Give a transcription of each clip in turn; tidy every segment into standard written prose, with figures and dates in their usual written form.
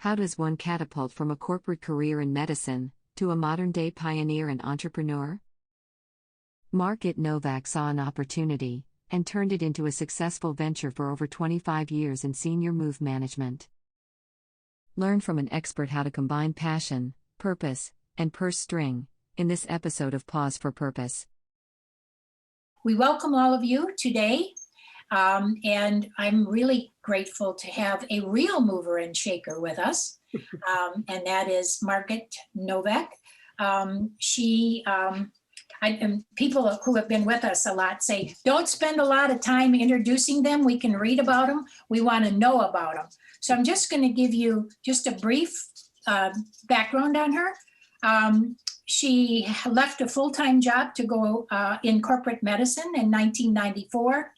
How does one catapult from a corporate career in medicine to a modern-day pioneer and entrepreneur? Margit Novack saw an opportunity and turned it into a successful venture for over 25 years in senior move management. Learn from an expert how to combine passion, purpose, and purse string in this episode of Pause for Purpose. We welcome all of you today, and I'm really grateful to have a real mover and shaker with us, and that is Margit Novack. People who have been with us a lot say, don't spend a lot of time introducing them. We can read about them. We want to know about them. So I'm just going to give you just a brief background on her. She left a full-time job to go in corporate medicine in 1994.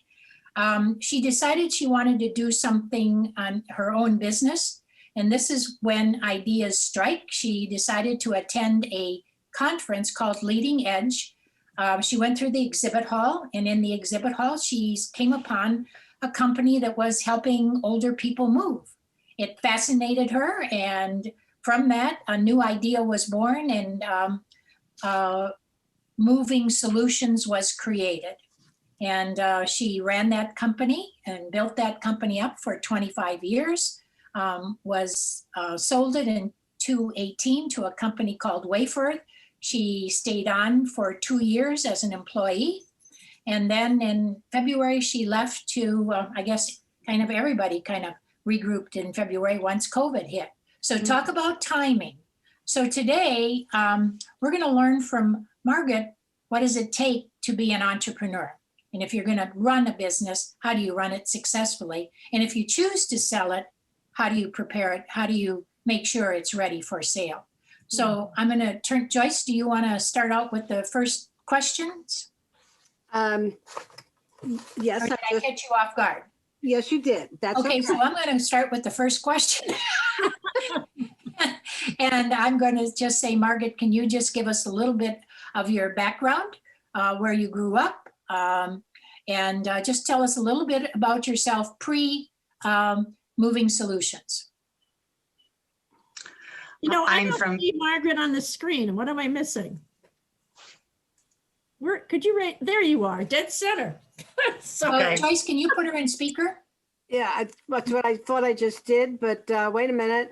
She decided she wanted to do something on her own business. And this is when ideas strike. She decided to attend a conference called Leading Edge. She went through the exhibit hall, and in the exhibit hall, she came upon a company that was helping older people move. It fascinated her, and from that, a new idea was born, and Moving Solutions was created. And she ran that company and built that company up for 25 years, sold it in 2018 to a company called Wayforth. She stayed on for 2 years as an employee. And then in February, she left to, I guess, kind of everybody kind of regrouped in February once COVID hit. So talk about timing. So today, we're going to learn from Margit, what does it take to be an entrepreneur? And if you're going to run a business, how do you run it successfully? And if you choose to sell it, how do you prepare it? How do you make sure it's ready for sale? So I'm going to turn, Joyce, do you want to start out with the first questions? Yes. Or did I catch you off guard? Yes, you did. That's okay. So I'm going to start with the first question. And I'm going to just say, Margit, can you just give us a little bit of your background, where you grew up, and just tell us a little bit about yourself pre-Moving Solutions. You know, I don't see Margit on the screen. What am I missing? Where could you rate? There you are, dead center. So, Joyce, can you put her in speaker? Yeah, that's what I thought I just did, but wait a minute.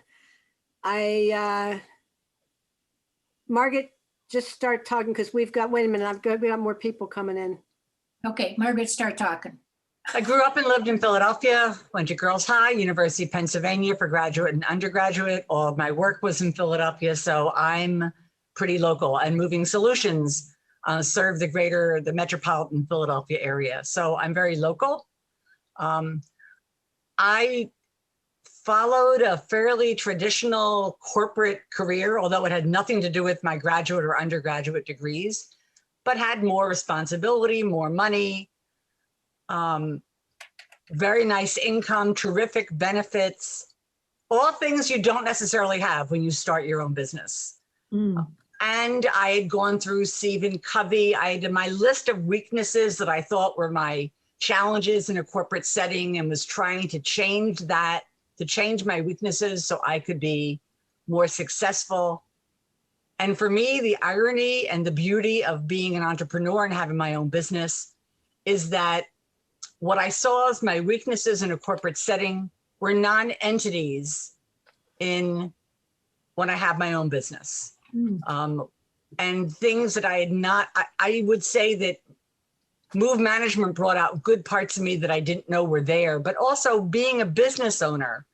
Margit, just start talking because we got more people coming in. Okay, Margit, start talking. I grew up and lived in Philadelphia, went to Girls High, University of Pennsylvania for graduate and undergraduate. All of my work was in Philadelphia, so I'm pretty local. And Moving Solutions serve the metropolitan Philadelphia area. So I'm very local. I followed a fairly traditional corporate career, although it had nothing to do with my graduate or undergraduate degrees, but had more responsibility, more money, very nice income, terrific benefits, all things you don't necessarily have when you start your own business. And I had gone through Stephen Covey. I had my list of weaknesses that I thought were my challenges in a corporate setting, and was trying to change that, to change my weaknesses so I could be more successful. And for me, the irony and the beauty of being an entrepreneur and having my own business is that what I saw as my weaknesses in a corporate setting were non-entities when I have my own business. And things that I had not, I would say that Move Management brought out good parts of me that I didn't know were there, but also being a business owner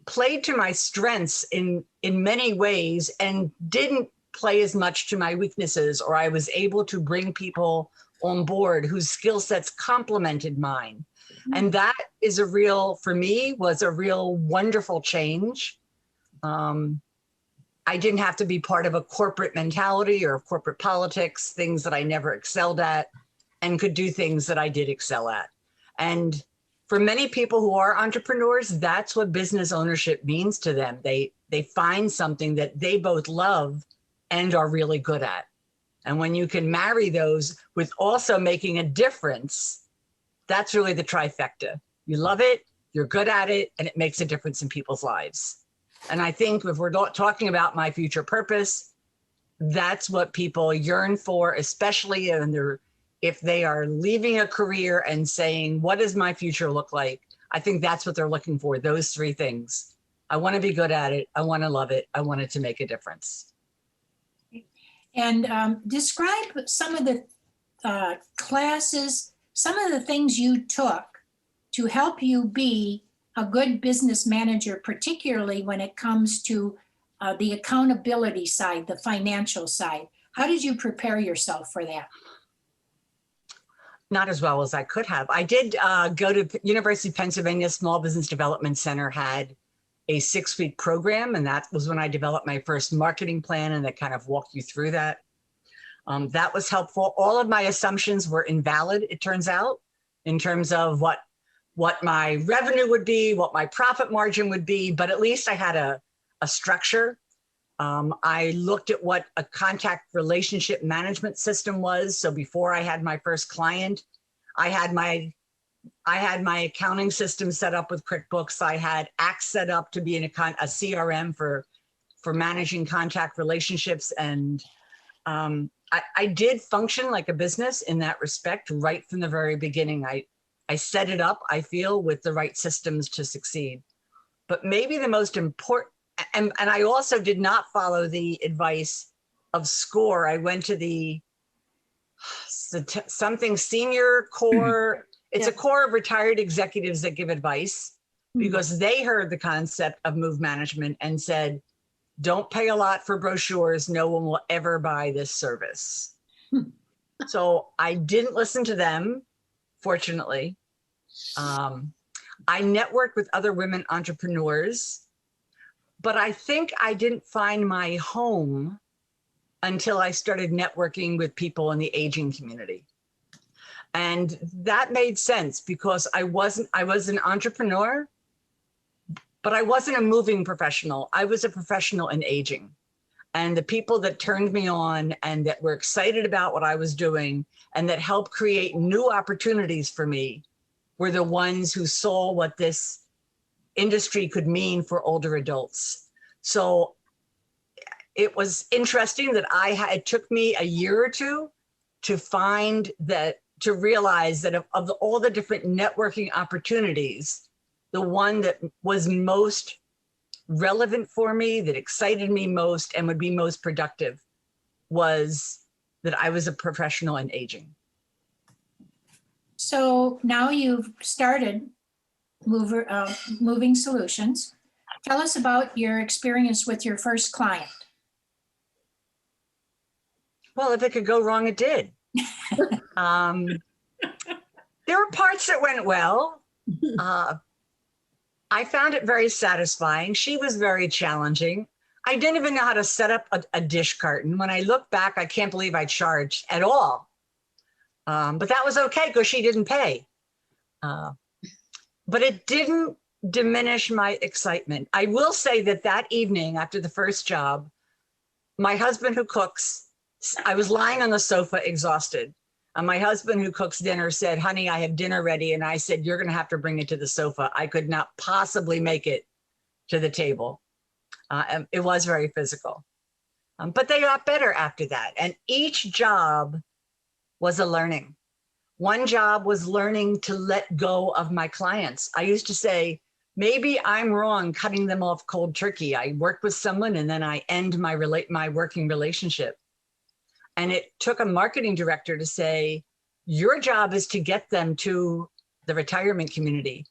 played to my strengths in many ways and didn't play as much to my weaknesses, or I was able to bring people on board whose skill sets complemented mine. And that is for me, was a real wonderful change. I didn't have to be part of a corporate mentality or corporate politics, things that I never excelled at, and could do things that I did excel at. And for many people who are entrepreneurs, that's what business ownership means to them. They find something that they both love and are really good at. And when you can marry those with also making a difference, that's really the trifecta. You love it, you're good at it, and it makes a difference in people's lives. And I think if we're talking about my future purpose, that's what people yearn for, especially if they are leaving a career and saying, what does my future look like? I think that's what they're looking for, those three things. I want to be good at it. I want to love it. I want it to make a difference. And describe some of the classes, some of the things you took to help you be a good business manager, particularly when it comes to the accountability side, the financial side. How did you prepare yourself for that? Not as well as I could have. I did go to University of Pennsylvania Small Business Development Center, had a 6-week program, and that was when I developed my first marketing plan, and they kind of walked you through that. That was helpful. All of my assumptions were invalid, it turns out, in terms of what my revenue would be, what my profit margin would be, but at least I had a structure. I looked at what a contact relationship management system was. So before I had my first client, I had my accounting system set up with QuickBooks. I had Axe set up to be a CRM for managing contact relationships. And I did function like a business in that respect right from the very beginning. I set it up, I feel, with the right systems to succeed. But maybe the most important, and I also did not follow the advice of SCORE. I went to the something senior core. It's a core of retired executives that give advice, because they heard the concept of move management and said, don't pay a lot for brochures. No one will ever buy this service. So I didn't listen to them, fortunately. I networked with other women entrepreneurs, but I think I didn't find my home until I started networking with people in the aging community. And that made sense, because I was an entrepreneur, but I wasn't a moving professional. I was a professional in aging. And the people that turned me on and that were excited about what I was doing and that helped create new opportunities for me were the ones who saw what this industry could mean for older adults. So it was interesting that it took me a year or two to realize that of all the different networking opportunities, the one that was most relevant for me, that excited me most and would be most productive, was that I was a professional in aging. So now you've started Moving Solutions. Tell us about your experience with your first client. Well, if it could go wrong, it did. There were parts that went well. I found it very satisfying. She was very challenging. I didn't even know how to set up a dish carton. When I look back, I can't believe I charged at all. But that was okay, because she didn't pay. But it didn't diminish my excitement. I will say that evening after the first job, my husband who cooks, I was lying on the sofa exhausted. And my husband who cooks dinner said, honey, I have dinner ready. And I said, you're going to have to bring it to the sofa. I could not possibly make it to the table. It was very physical. But they got better after that. And each job was a learning. One job was learning to let go of my clients. I used to say, maybe I'm wrong cutting them off cold turkey. I work with someone and then I end my working relationship. And it took a marketing director to say, your job is to get them to the retirement community.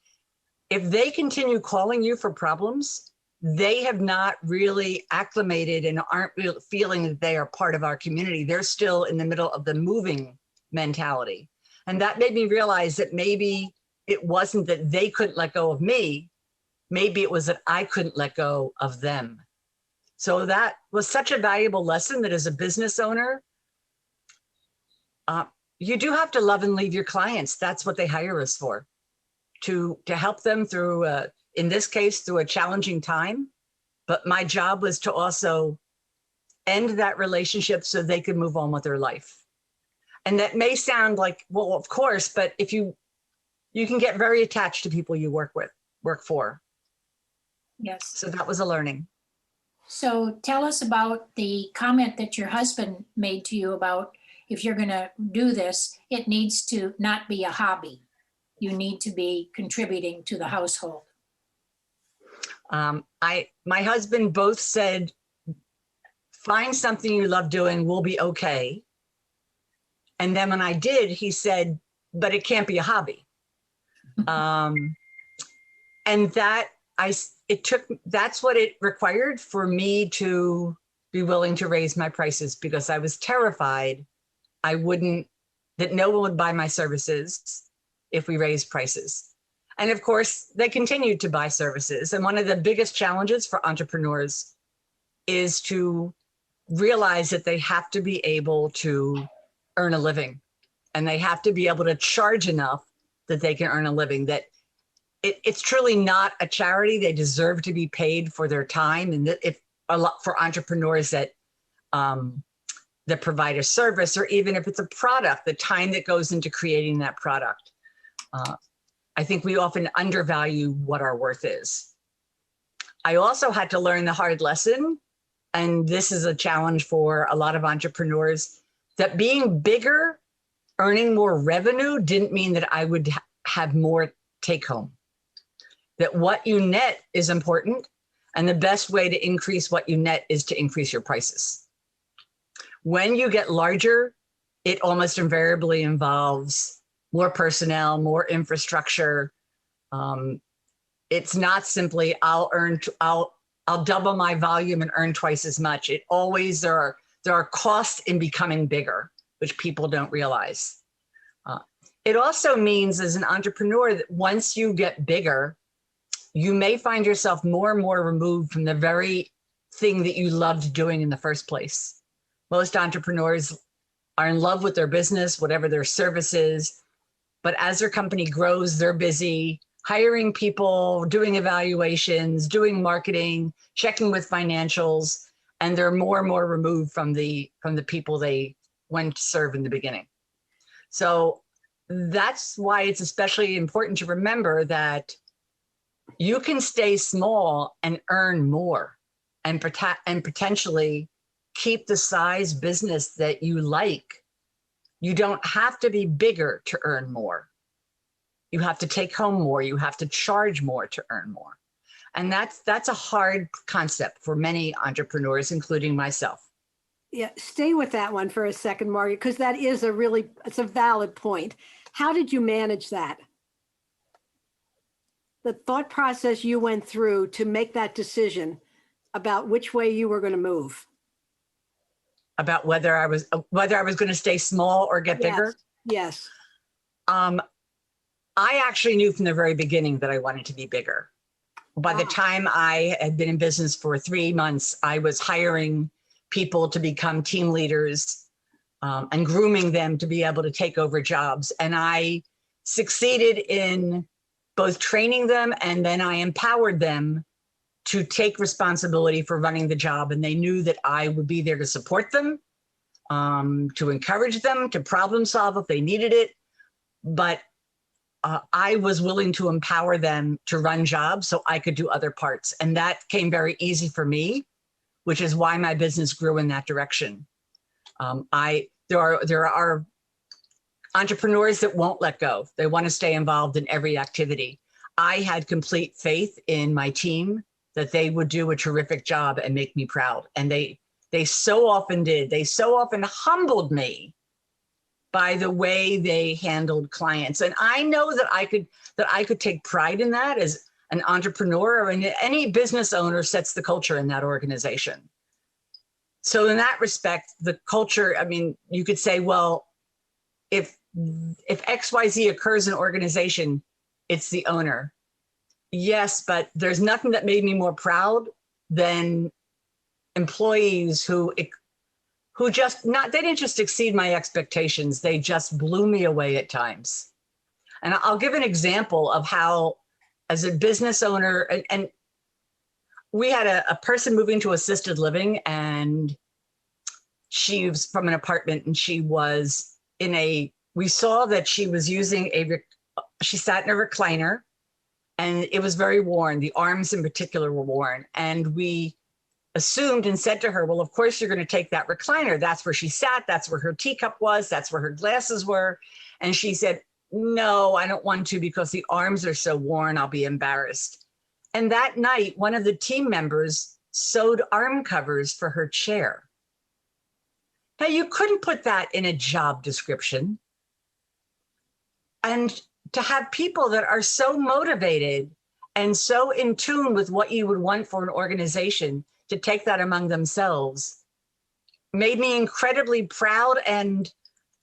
If they continue calling you for problems, they have not really acclimated and aren't really feeling that they are part of our community. They're still in the middle of the moving mentality. And that made me realize that maybe it wasn't that they couldn't let go of me. Maybe it was that I couldn't let go of them. So that was such a valuable lesson, that as a business owner, you do have to love and leave your clients. That's what they hire us for, to help them through, in this case, through a challenging time. But my job was to also end that relationship so they could move on with their life. And that may sound like, well, of course, but if you can get very attached to people you work for. Yes. So that was a learning. So tell us about the comment that your husband made to you about if you're going to do this, it needs to not be a hobby. You need to be contributing to the household. My husband both said, find something you love doing, we'll be okay. And then when I did, he said, but it can't be a hobby. And that's what it required for me to be willing to raise my prices, because I was terrified that no one would buy my services if we raised prices. And of course, they continued to buy services. And one of the biggest challenges for entrepreneurs is to realize that they have to be able to earn a living, and they have to be able to charge enough that they can earn a living, that it's truly not a charity. They deserve to be paid for their time. And if a lot for entrepreneurs that provide a service, or even if it's a product, the time that goes into creating that product. I think we often undervalue what our worth is. I also had to learn the hard lesson, and this is a challenge for a lot of entrepreneurs, that being bigger, earning more revenue didn't mean that I would have more take home. That what you net is important, and the best way to increase what you net is to increase your prices. When you get larger, it almost invariably involves more personnel, more infrastructure. It's not simply I'll double my volume and earn twice as much. It always, there are costs in becoming bigger, which people don't realize. It also means, as an entrepreneur, that once you get bigger, you may find yourself more and more removed from the very thing that you loved doing in the first place. Most entrepreneurs are in love with their business, whatever their service is, but as their company grows, they're busy hiring people, doing evaluations, doing marketing, checking with financials, and they're more and more removed from the people they went to serve in the beginning. So that's why it's especially important to remember that you can stay small and earn more, and potentially keep the size business that you like. You don't have to be bigger to earn more. You have to take home more. You have to charge more to earn more. And that's a hard concept for many entrepreneurs, including myself. Yeah, stay with that one for a second, Margit, because that is it's a valid point. How did you manage that? The thought process you went through to make that decision about which way you were going to move. About whether I was going to stay small or get bigger? Yes. I actually knew from the very beginning that I wanted to be bigger. By the time I had been in business for 3 months, I was hiring people to become team leaders and grooming them to be able to take over jobs. And I succeeded in both training them, and then I empowered them to take responsibility for running the job. And they knew that I would be there to support them, to encourage them, to problem solve if they needed it. But I was willing to empower them to run jobs so I could do other parts. And that came very easy for me, which is why my business grew in that direction. There are entrepreneurs that won't let go. They want to stay involved in every activity. I had complete faith in my team that they would do a terrific job and make me proud. And they so often did. They so often humbled me by the way they handled clients. And I know that I could take pride in that as an entrepreneur, or any business owner sets the culture in that organization. So in that respect, the culture, I mean, you could say, well, if XYZ occurs in an organization, it's the owner. Yes, but there's nothing that made me more proud than employees who they didn't just exceed my expectations, they just blew me away at times. And I'll give an example of how, as a business owner, and we had a person moving to assisted living, and she was from an apartment, and we saw that she was using she sat in a recliner, And it was very worn. The arms in particular were worn. And we assumed and said to her, well, of course you're going to take that recliner. That's where she sat. That's where her teacup was. That's where her glasses were. And she said, no, I don't want to because the arms are so worn. I'll be embarrassed. And that night, one of the team members sewed arm covers for her chair. Now, you couldn't put that in a job description. And to have people that are so motivated and so in tune with what you would want for an organization to take that among themselves made me incredibly proud. And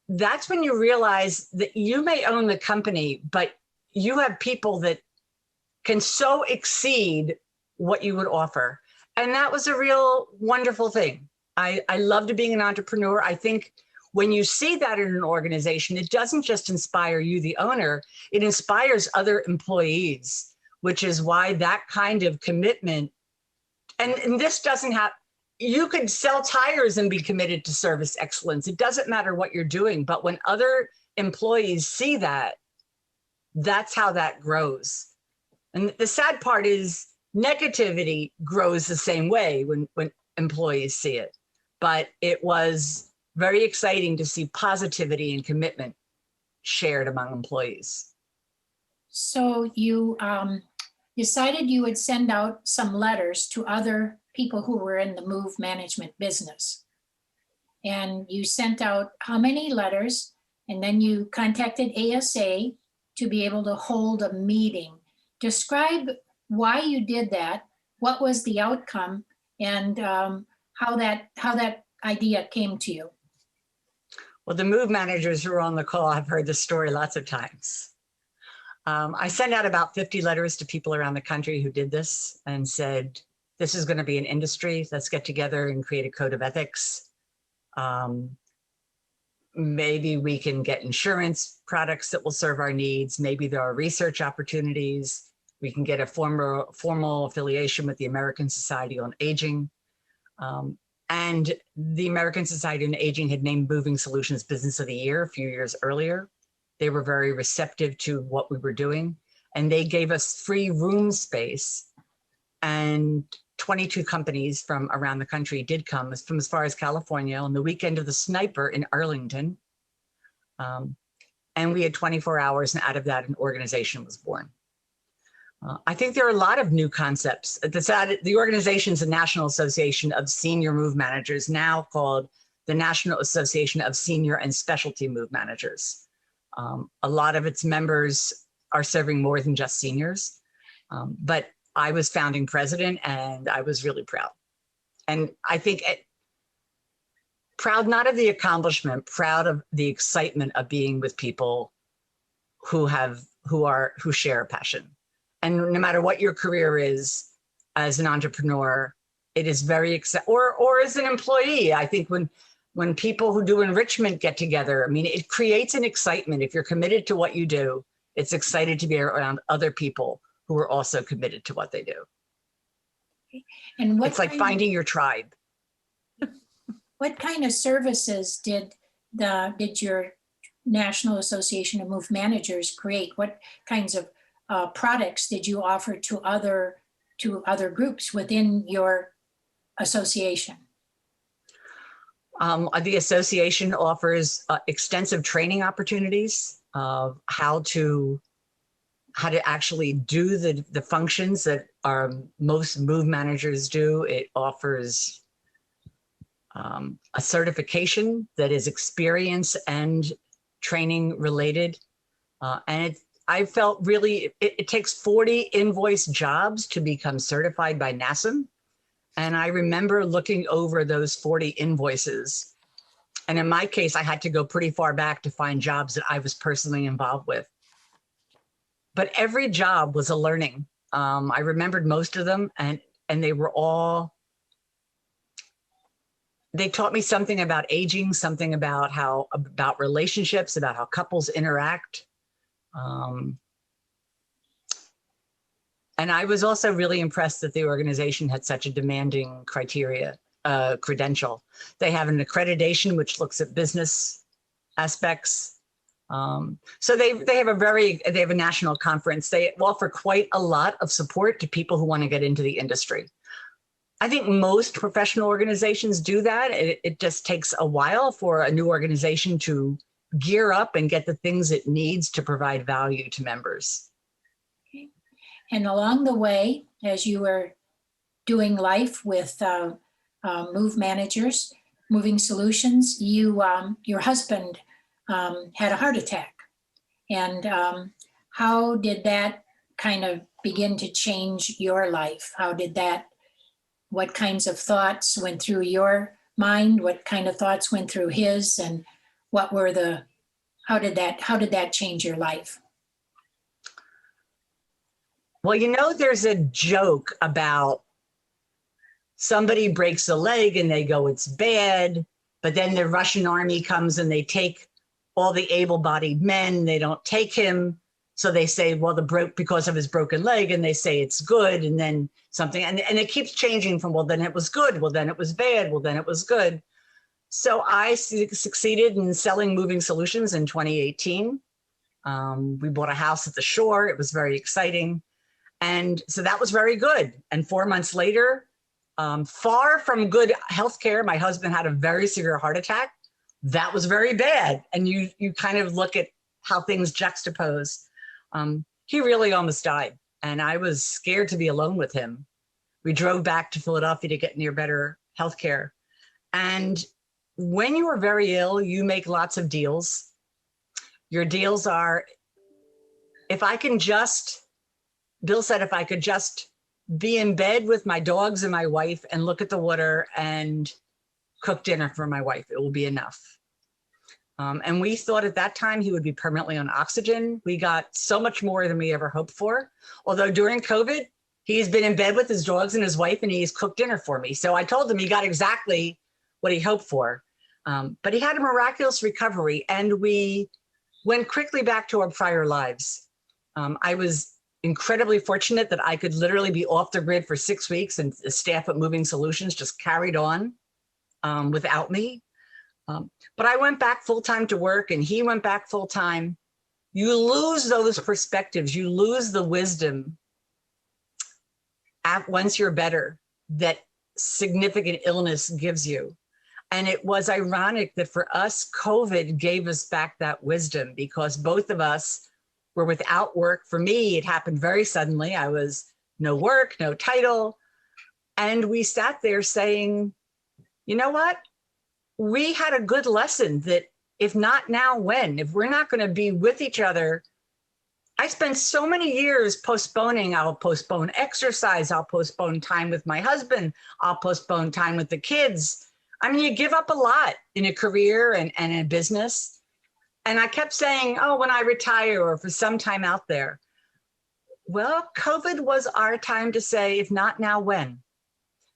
that's when you realize that you may own the company, but you have people that can so exceed what you would offer. And that was a real wonderful thing. I loved being an entrepreneur. I think when you see that in an organization, it doesn't just inspire you, the owner, it inspires other employees, which is why that kind of commitment, and this doesn't have, you could sell tires and be committed to service excellence. It doesn't matter what you're doing, but when other employees see that, that's how that grows. And the sad part is negativity grows the same way when employees see it. But it was very exciting to see positivity and commitment shared among employees. So you decided you would send out some letters to other people who were in the move management business. And you sent out how many letters? And then you contacted ASA to be able to hold a meeting. Describe why you did that, what was the outcome, and how that idea came to you. Well, the move managers who are on the call have heard this story lots of times. I sent out about 50 letters to people around the country who did this and said, this is going to be an industry. Let's get together and create a code of ethics. Maybe we can get insurance products that will serve our needs. Maybe there are research opportunities. We can get a formal affiliation with the American Society on Aging. And the American Society on Aging had named Moving Solutions Business of the Year a few years earlier. They were very receptive to what we were doing, and they gave us free room space. And 22 companies from around the country did come, from as far as California, on the weekend of the Sniper in Arlington. And we had 24 hours, and out of that, an organization was born. I think there are a lot of new concepts. The organization is the National Association of Senior Move Managers, now called the National Association of Senior and Specialty Move Managers. A lot of its members are serving more than just seniors, but I was founding president, and I was really proud. And I think proud not of the accomplishment, proud of the excitement of being with people who share a passion. And no matter what your career is as an entrepreneur, it is very exciting. Or as an employee, I think when people who do enrichment get together, I mean, it creates an excitement. If you're committed to what you do, it's excited to be around other people who are also committed to what they do. And it's like finding your tribe. What kind of services did your National Association of Move Managers create? What kinds of products did you offer to other groups within your association? The association offers extensive training opportunities of how to actually do the functions that most move managers do. It offers a certification that is experience and training related. And I felt really, it takes 40 invoice jobs to become certified by NASM. And I remember looking over those 40 invoices. And in my case, I had to go pretty far back to find jobs that I was personally involved with. But every job was a learning. I remembered most of them, and they were all, they taught me something about aging, something about relationships, about how couples interact. And I was also really impressed that the organization had such a demanding credential. They have an accreditation which looks at business aspects. So they have a national conference. They offer quite a lot of support to people who want to get into the industry. I think most professional organizations do that. It just takes a while for a new organization to gear up and get the things it needs to provide value to members. Okay. And along the way, as you were doing life with Move Managers, Moving Solutions, your husband had a heart attack. And how did that kind of begin to change your life? What kinds of thoughts went through your mind? What kind of thoughts went through his? And how did that change your life? Well, there's a joke about somebody breaks a leg and they go, it's bad. But then the Russian army comes and they take all the able-bodied men, they don't take him. So they say, well, because of his broken leg, and they say it's good, and then something, and it keeps changing from, well, then it was good, well, then it was bad, well, then it was good. So I succeeded in selling Moving Solutions in 2018. We bought a house at the shore. It was very exciting. And so that was very good. And 4 months later, far from good healthcare, my husband had a very severe heart attack. That was very bad. And you kind of look at how things juxtapose. He really almost died, and I was scared to be alone with him. We drove back to Philadelphia to get near better healthcare. And when you are very ill, you make lots of deals. Your deals are, Bill said, if I could just be in bed with my dogs and my wife and look at the water and cook dinner for my wife, it will be enough. And we thought at that time he would be permanently on oxygen. We got so much more than we ever hoped for. Although during COVID, he's been in bed with his dogs and his wife, and he's cooked dinner for me. So I told him he got exactly what he hoped for. But he had a miraculous recovery, and we went quickly back to our prior lives. I was incredibly fortunate that I could literally be off the grid for 6 weeks, and the staff at Moving Solutions just carried on without me. But I went back full-time to work, and he went back full-time. You lose those perspectives. You lose the wisdom once you're better that significant illness gives you. And it was ironic that for us, COVID gave us back that wisdom, because both of us were without work. For me, it happened very suddenly. I was no work, no title. And we sat there saying, you know what? We had a good lesson that if not now, when? If we're not going to be with each other. I spent so many years postponing. I'll postpone exercise. I'll postpone time with my husband. I'll postpone time with the kids. I mean, you give up a lot in a career and in a business. And I kept saying, oh, when I retire or for some time out there. Well, COVID was our time to say, if not now, when?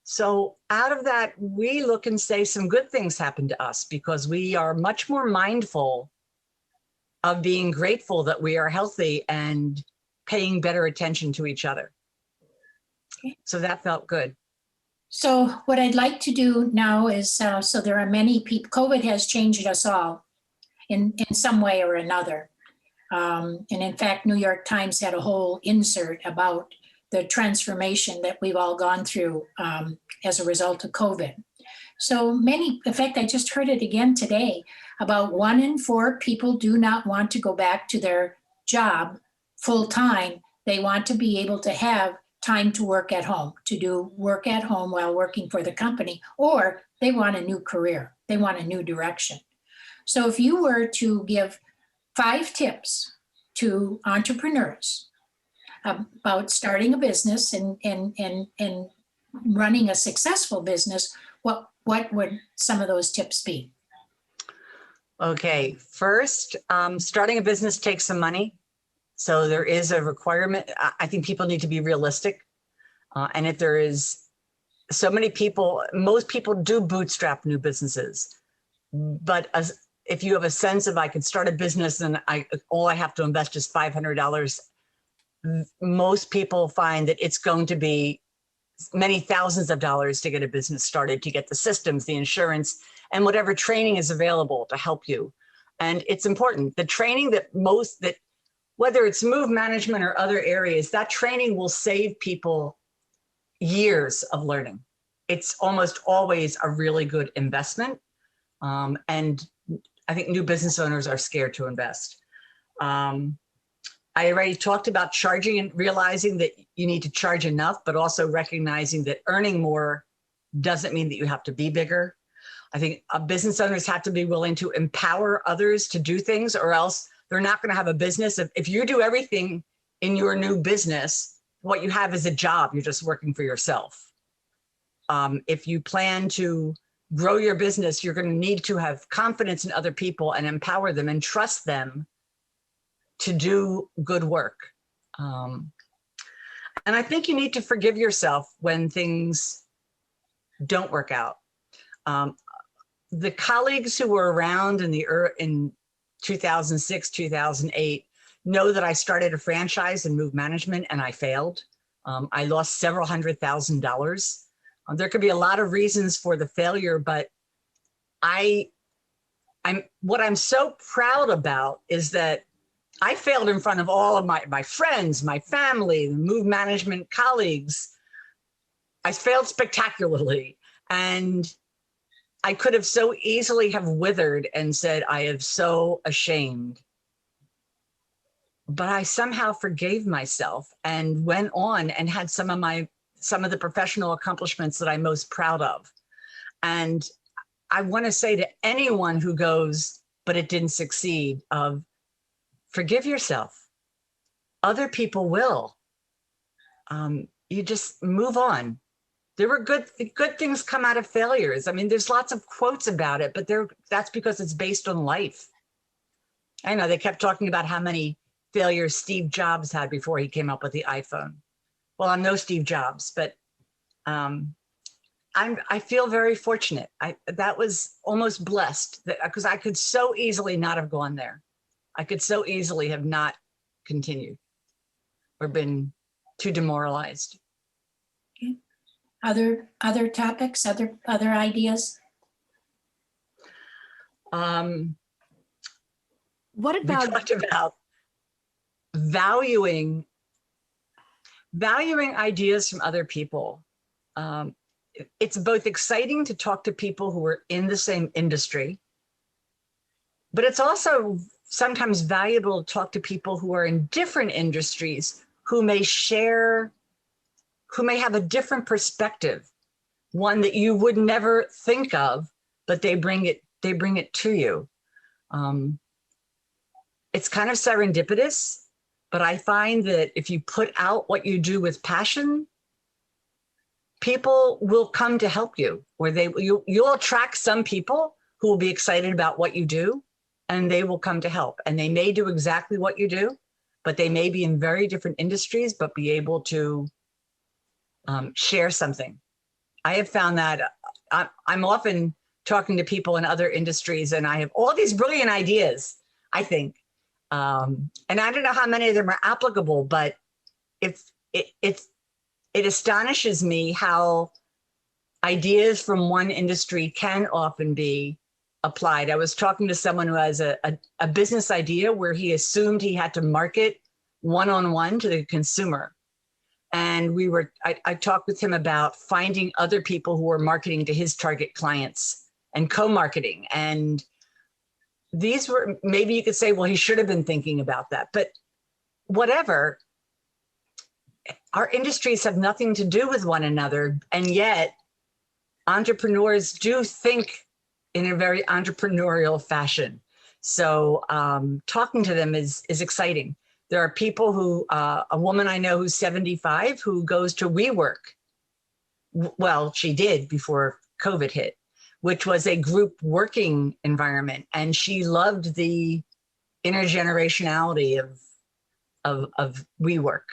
So out of that, we look and say some good things happened to us, because we are much more mindful of being grateful that we are healthy and paying better attention to each other. Okay. So that felt good. So what I'd like to do now is, so there are many people, COVID has changed us all in some way or another. And in fact, New York Times had a whole insert about the transformation that we've all gone through as a result of COVID. So many, in fact, I just heard it again today, about 1 in 4 people do not want to go back to their job full time. They want to be able to have time to work at home, to do work at home while working for the company, or they want a new career. They want a new direction. So if you were to give 5 tips to entrepreneurs about starting a business and running a successful business, what would some of those tips be? Okay, first, starting a business takes some money. So there is a requirement. I think people need to be realistic. And if there is so many people, most people do bootstrap new businesses. But if you have a sense of, I could start a business and all I have to invest is $500, most people find that it's going to be many thousands of dollars to get a business started, to get the systems, the insurance, and whatever training is available to help you. And it's important. The training that whether it's move management or other areas, that training will save people years of learning. It's almost always a really good investment. And I think new business owners are scared to invest. I already talked about charging and realizing that you need to charge enough, but also recognizing that earning more doesn't mean that you have to be bigger. I think business owners have to be willing to empower others to do things, or else they're not going to have a business. If you do everything in your new business, what you have is a job. You're just working for yourself. If you plan to grow your business, you're going to need to have confidence in other people and empower them and trust them to do good work. And I think you need to forgive yourself when things don't work out. The colleagues who were around in 2006, 2008 know that I started a franchise in move management and I failed. I lost several $100,000. There could be a lot of reasons for the failure, but what I'm so proud about is that I failed in front of all of my friends, my family, the move management colleagues. I failed spectacularly, and I could have so easily have withered and said, I am so ashamed. But I somehow forgave myself and went on and had some of the professional accomplishments that I'm most proud of. And I want to say to anyone who goes, but it didn't succeed, forgive yourself. Other people will. You just move on. There were good things come out of failures. I mean, there's lots of quotes about it, but that's because it's based on life. I know they kept talking about how many failures Steve Jobs had before he came up with the iPhone. Well, I'm no Steve Jobs, but I feel very fortunate. That was almost blessed because I could so easily not have gone there. I could so easily have not continued or been too demoralized. Okay. Other topics, other ideas? What We about talked about valuing ideas from other people. It's both exciting to talk to people who are in the same industry, but it's also sometimes valuable to talk to people who are in different industries who may have a different perspective, one that you would never think of, but they bring it to you. It's kind of serendipitous, but I find that if you put out what you do with passion, people will come to help you, or you'll attract some people who will be excited about what you do, and they will come to help. And they may do exactly what you do, but they may be in very different industries, but be able to share something. I have found that I'm often talking to people in other industries, and I have all these brilliant ideas, I think. And I don't know how many of them are applicable, but it astonishes me how ideas from one industry can often be applied. I was talking to someone who has a business idea where he assumed he had to market one-on-one to the consumer. And I talked with him about finding other people who are marketing to his target clients and co-marketing. And these were, maybe you could say, well, he should have been thinking about that, but whatever. Our industries have nothing to do with one another. And yet entrepreneurs do think in a very entrepreneurial fashion. So talking to them is exciting. There are people who, a woman I know who's 75 who goes to WeWork. Well, she did before COVID hit, which was a group working environment. And she loved the intergenerationality of WeWork.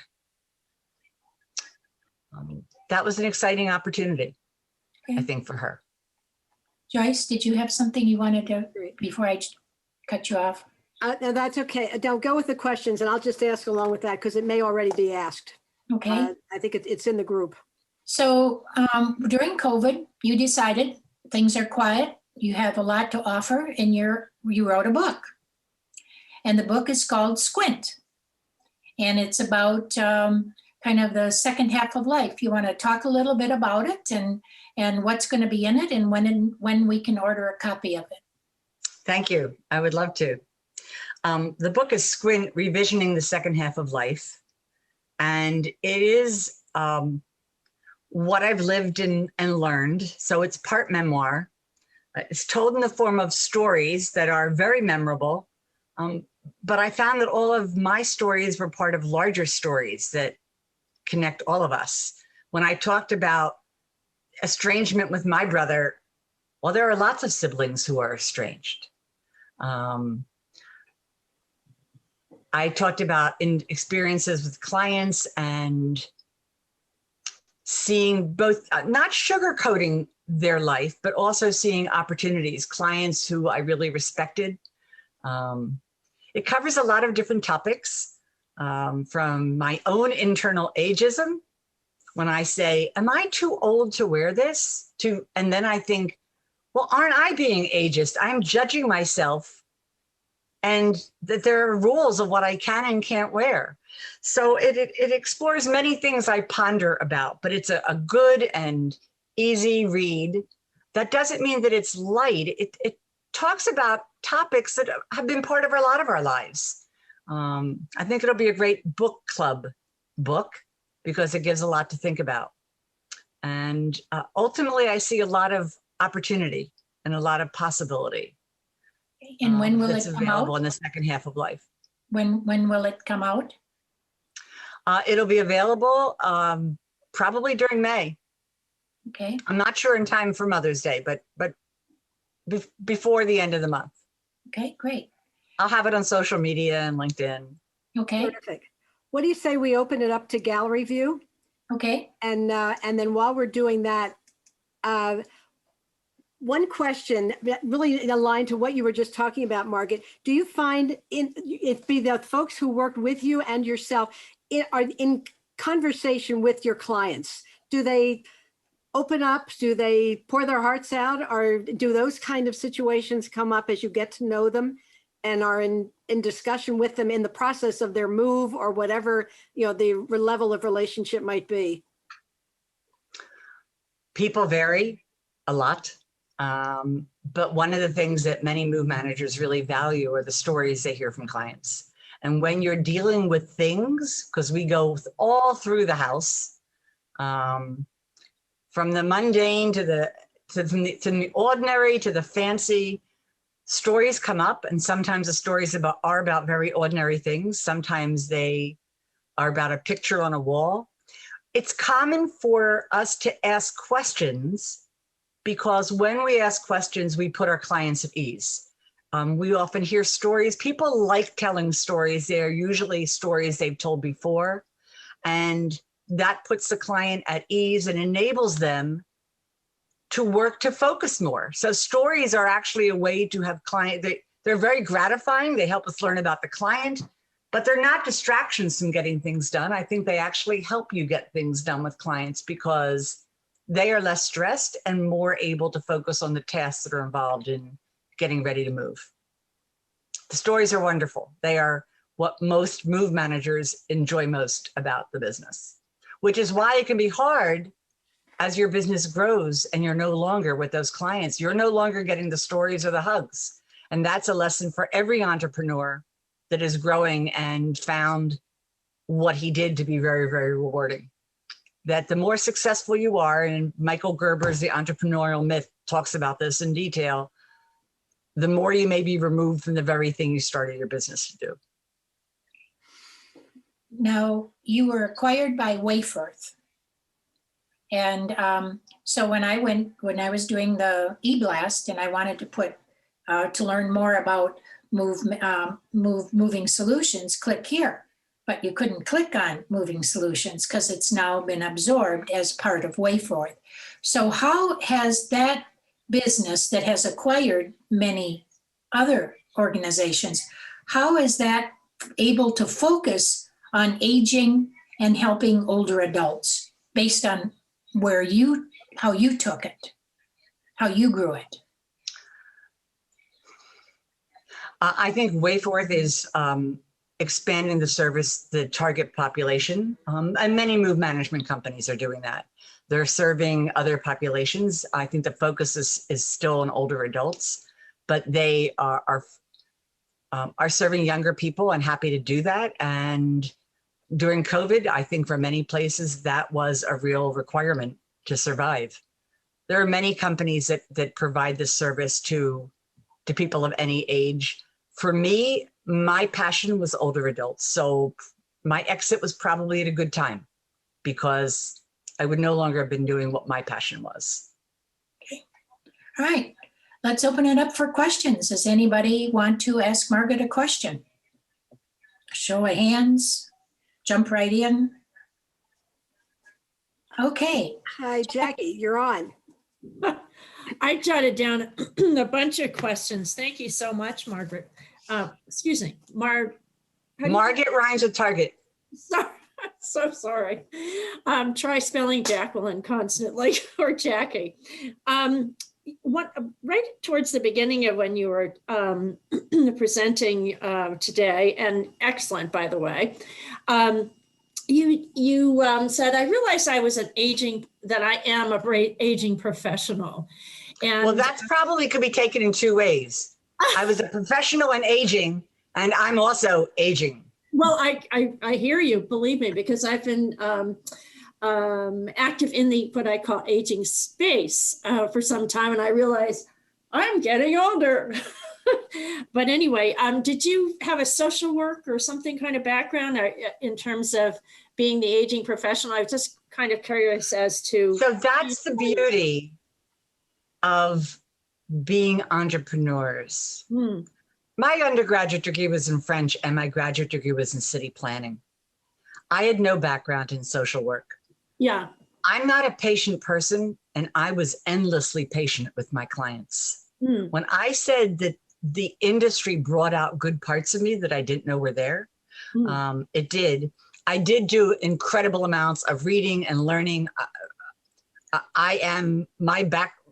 That was an exciting opportunity, Okay. I think, for her. Joyce, did you have something you wanted to, before I cut you off? no, that's okay. Don't go with the questions, and I'll just ask along with that because it may already be asked. Okay. I think it's in the group. So during COVID, you decided things are quiet. You have a lot to offer, and you wrote a book. And the book is called Squint. And it's about kind of the second half of life. You want to talk a little bit about it and what's going to be in it and when we can order a copy of it. Thank you. I would love to. The book is Squint, Revisioning the Second Half of Life. And it is what I've lived and learned. So it's part memoir. It's told in the form of stories that are very memorable. But I found that all of my stories were part of larger stories that connect all of us. When I talked about estrangement with my brother, well, there are lots of siblings who are estranged. I talked about experiences with clients and seeing both, not sugarcoating their life, but also seeing opportunities, clients who I really respected. It covers a lot of different topics, from my own internal ageism, when I say, am I too old to wear this? And then I think, well, aren't I being ageist? I'm judging myself, and that there are rules of what I can and can't wear. So it explores many things I ponder about, but it's a good and easy read. That doesn't mean that it's light. It talks about topics that have been part of a lot of our lives. I think it'll be a great book club book because it gives a lot to think about. And ultimately, I see a lot of opportunity and a lot of possibility. And when will it that's come available out? in the second half of life. When will it come out? It'll be available probably during May. Okay, I'm not sure in time for Mother's Day, but before the end of the month. okay, great. I'll have it on social media and LinkedIn. Okay, Terrific. What do you say we open it up to gallery view? okay. And then while we're doing that, one question that really aligned to what you were just talking about, Margit, do you find it be the folks who worked with you and yourself are in conversation with your clients? Do they open up? Do they pour their hearts out? Or do those kind of situations come up as you get to know them and are in discussion with them in the process of their move or whatever, the level of relationship might be? People vary a lot. But one of the things that many move managers really value are the stories they hear from clients. And when you're dealing with things, because we go all through the house, from the mundane to the ordinary to the fancy, stories come up, and sometimes the stories are about very ordinary things. Sometimes they are about a picture on a wall. It's common for us to ask questions because when we ask questions, we put our clients at ease. We often hear stories. People like telling stories. They're usually stories they've told before. And that puts the client at ease and enables them to work to focus more. So stories are actually a way to have they're very gratifying. They help us learn about the client, but they're not distractions from getting things done. I think they actually help you get things done with clients because they are less stressed and more able to focus on the tasks that are involved in getting ready to move. The stories are wonderful. They are what most move managers enjoy most about the business, which is why it can be hard as your business grows and you're no longer with those clients. You're no longer getting the stories or the hugs. And that's a lesson for every entrepreneur that is growing and found what he did to be very, very rewarding. That the more successful you are, and Michael Gerber's The Entrepreneurial Myth talks about this in detail, the more you may be removed from the very thing you started your business to do. Now, you were acquired by Wayforth. And so when I was doing the e-blast and I wanted to to learn more about moving solutions, click here. But you couldn't click on moving solutions because it's now been absorbed as part of Wayforth. So how has that business that has acquired many other organizations, how is that able to focus on aging and helping older adults based on how you took it, how you grew it? I think Wayforth is expanding the service, the target population, and many move management companies are doing that. They're serving other populations. I think the focus is still on older adults, but they are serving younger people and happy to do that. And during COVID, I think for many places that was a real requirement to survive. There are many companies that provide this service to people of any age. For me, my passion was older adults. So my exit was probably at a good time because I would no longer have been doing what my passion was. Okay. All right. Let's open it up for questions. Does anybody want to ask Margit a question? Show of hands. Jump right in. Okay. Hi, Jackie, you're on. I jotted down a bunch of questions. Thank you so much, Margaret. Excuse me, Margit rhymes with target. Sorry, so sorry. Try spelling Jacqueline constantly or Jackie. Right towards the beginning of when you were presenting today, and excellent, by the way, you said, I realized I was that I am a great aging professional. And well, that's probably could be taken in two ways. I was a professional in aging, and I'm also aging. Well, I hear you, believe me, because I've been active in the what I call aging space for some time, and I realized I'm getting older. But anyway, did you have a social work or something kind of background in terms of being the aging professional? I was just kind of curious as to. So that's the beauty of being entrepreneurs. My undergraduate degree was in French and my graduate degree was in city planning. I had no background in social work. Yeah. I'm not a patient person, and I was endlessly patient with my clients. When I said that the industry brought out good parts of me that I didn't know were there, it did. I did do incredible amounts of reading and learning.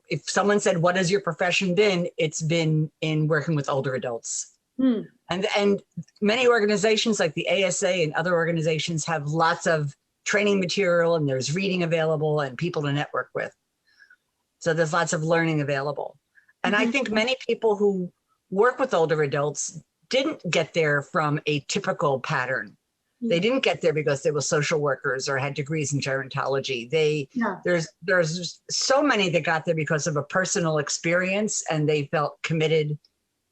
If someone said, what has your profession been? It's been in working with older adults. And many organizations like the ASA and other organizations have lots of training material, and there's reading available and people to network with. So there's lots of learning available. And I think many people who work with older adults didn't get there from a typical pattern. They didn't get there because they were social workers or had degrees in gerontology. There's so many that got there because of a personal experience, and they felt committed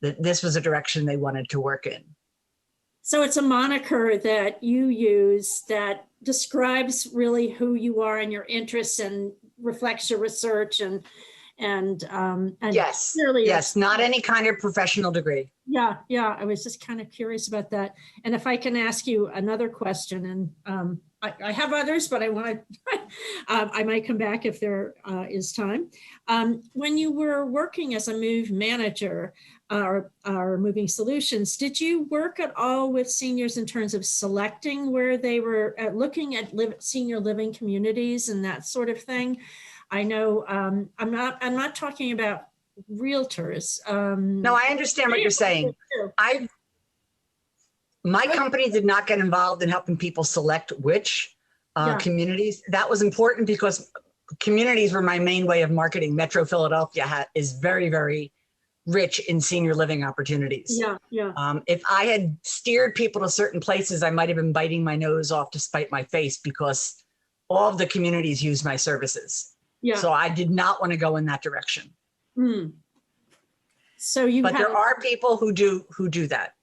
that this was a direction they wanted to work in. So it's a moniker that you use that describes really who you are and your interests and reflects your research and yes, yes, not any kind of professional degree. Yeah, I was just kind of curious about that. And if I can ask you another question, and I have others, but I want to, I might come back if there is time. When you were working as a move manager or moving solutions, did you work at all with seniors in terms of selecting where they were looking at senior living communities and that sort of thing? I know I'm not talking about realtors. No, I understand what you're saying. My company did not get involved in helping people select which communities. That was important because communities were my main way of marketing. Metro Philadelphia is very, very rich in senior living opportunities. If I had steered people to certain places, I might have been biting my nose off to spite my face because all of the communities use my services. So I did not want to go in that direction. So there are people who do that.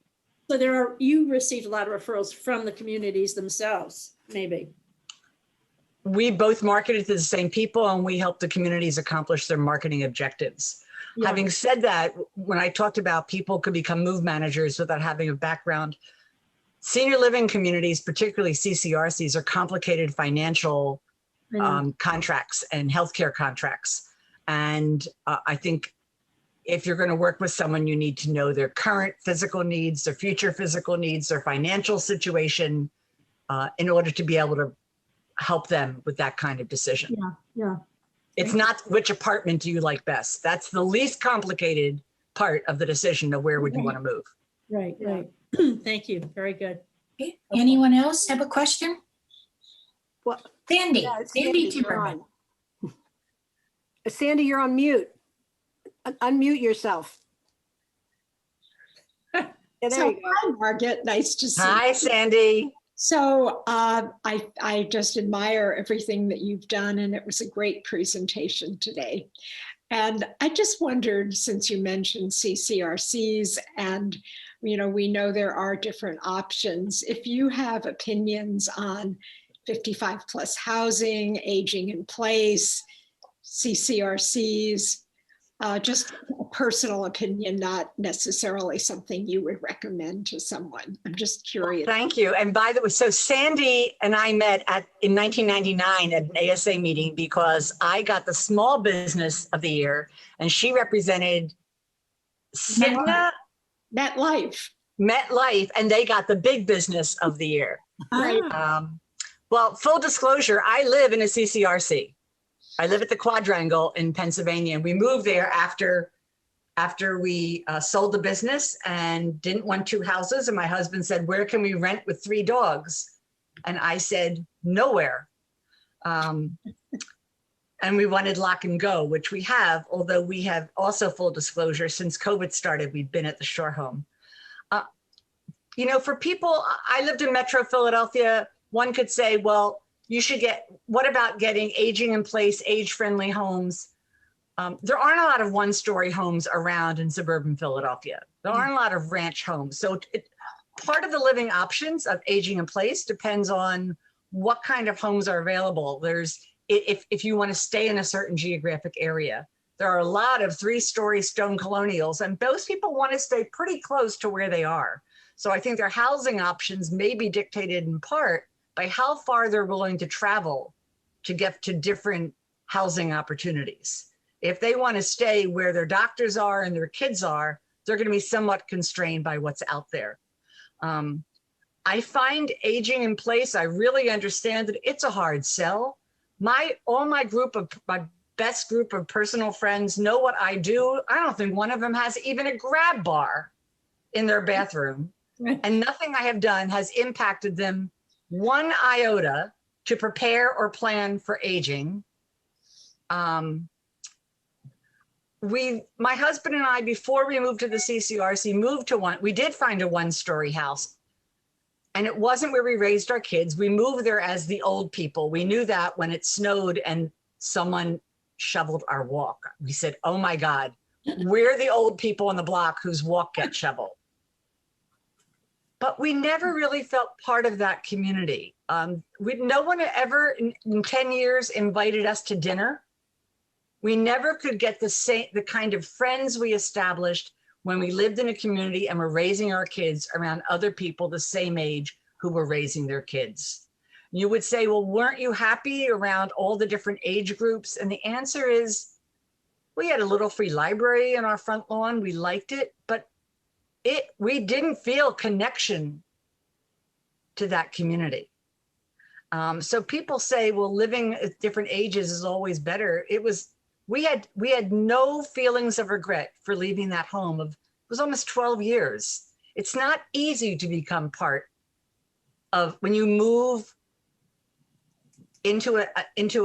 So you received a lot of referrals from the communities themselves, maybe. We both marketed to the same people, and we helped the communities accomplish their marketing objectives. Having said that, when I talked about people could become move managers without having a background, senior living communities, particularly CCRCs, are complicated financial contracts and healthcare contracts. And I think if you're going to work with someone, you need to know their current physical needs, their future physical needs, their financial situation, in order to be able to help them with that kind of decision. It's not which apartment do you like best. That's the least complicated part of the decision of where would you want to move. Right, Yeah. right. Thank you. Very good. Okay. Anyone else have a question? Well, Sandy, yeah, Sandy you're Timmerman. on. Sandy, you're on mute. Unmute yourself. Yeah, there So, you go. hi, Margit. Nice to see you. Hi, Sandy. So I just admire everything that you've done, and it was a great presentation today. And I just wondered, since you mentioned CCRCs, and we know there are different options, if you have opinions on 55 plus housing, aging in place, CCRCs. Just a personal opinion, not necessarily something you would recommend to someone. I'm just curious. Thank you. And by the way, so Sandy and I met in 1999 at an ASA meeting because I got the Small Business of the Year, and she represented Cigna, MetLife, and they got the Big Business of the Year. Right. Well, full disclosure, I live in a CCRC. I live at the Quadrangle in Pennsylvania, and we moved there after we sold the business and didn't want 2 houses. And my husband said, "Where can we rent with 3 dogs?" And I said, "Nowhere." And we wanted Lock and Go, which we have, although we have also, full disclosure, since COVID started, we've been at the Shore Home. For people, I lived in Metro Philadelphia. One could say, well, what about getting aging in place, age-friendly homes? There aren't a lot of one-story homes around in suburban Philadelphia. There aren't a lot of ranch homes. So part of the living options of aging in place depends on what kind of homes are available. If you want to stay in a certain geographic area, there are a lot of 3-story stone colonials, and those people want to stay pretty close to where they are. So I think their housing options may be dictated in part by how far they're willing to travel to get to different housing opportunities. If they want to stay where their doctors are and their kids are, they're going to be somewhat constrained by what's out there. I find aging in place, I really understand that it's a hard sell. My best group of personal friends know what I do. I don't think one of them has even a grab bar in their bathroom. And nothing I have done has impacted them 1 iota to prepare or plan for aging. My husband and I, before we moved to the CCRC, we did find a 1-story house. And it wasn't where we raised our kids. We moved there as the old people. We knew that when it snowed and someone shoveled our walk. We said, oh my God, we're the old people on the block whose walk gets shoveled. But we never really felt part of that community. No one ever in 10 years invited us to dinner. We never could get the kind of friends we established when we lived in a community and were raising our kids around other people the same age who were raising their kids. You would say, well, weren't you happy around all the different age groups? And the answer is, we had a little free library in our front lawn. We liked it, but we didn't feel connection to that community. So people say, well, living at different ages is always better. We had no feelings of regret for leaving that home. It was almost 12 years. It's not easy to become part of, when you move into